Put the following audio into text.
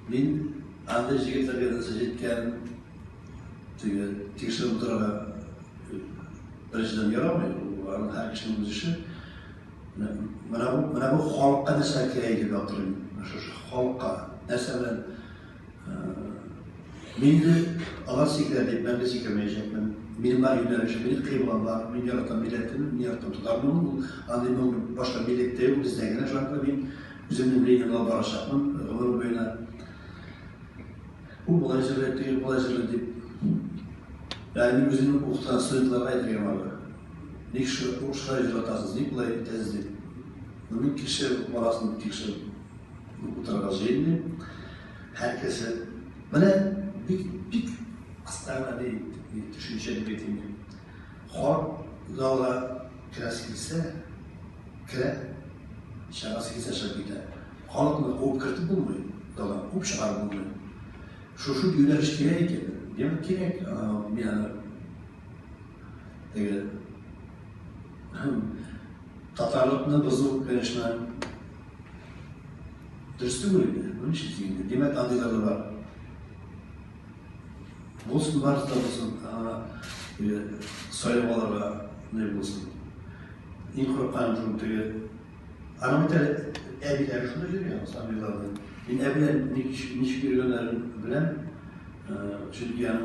Men anda jigitlarga sajitgan tekshirib o'tirgan birinchidan yaroqmaydi. U har kishining o'z ishi. Mana bu xalqqa narsa kerak deb yoptiring. Shu xalqqa narsa bilan meni alasizlar deb ben de sikirmeyecektim. Benim var yönelişim, benim kıyımım var, ben yaratan milletim, ben yaratan tutarım. Anlayın başka millette yok, bizden gelen şu anda ben üzerinde bileğine barışakım. Onu böyle bu bulaşırlar deyip yani benim üzerinde okutan sığıntılara aydırıyorum abi. Ne kişi o şuraya jılatasınız, ne kolay tez deyip. Bunun kişi arasında kişi bu tarafa şeyini herkese bana bir hastane değil, düşünceli bir değil. Halk dağla kirası gitse, kire şarası gitse şarkıyla. Halkla kovup kırtıp bulmuyor, dağla kovup şarkı bulmuyor. Şu yöneliş gerek ki, değil mi? Gerek yani Tatarlıkla bozuk karışma dürüstü mü? Bunun için değil. Demek anlayıları var. Olsun varsa da olsun, soyamalara ne olsun. İlk korkan cümleti, anamete evliler şunu diyor ya, sanırlar. Ben evliler niçin görüyorlar bilen, çünkü yani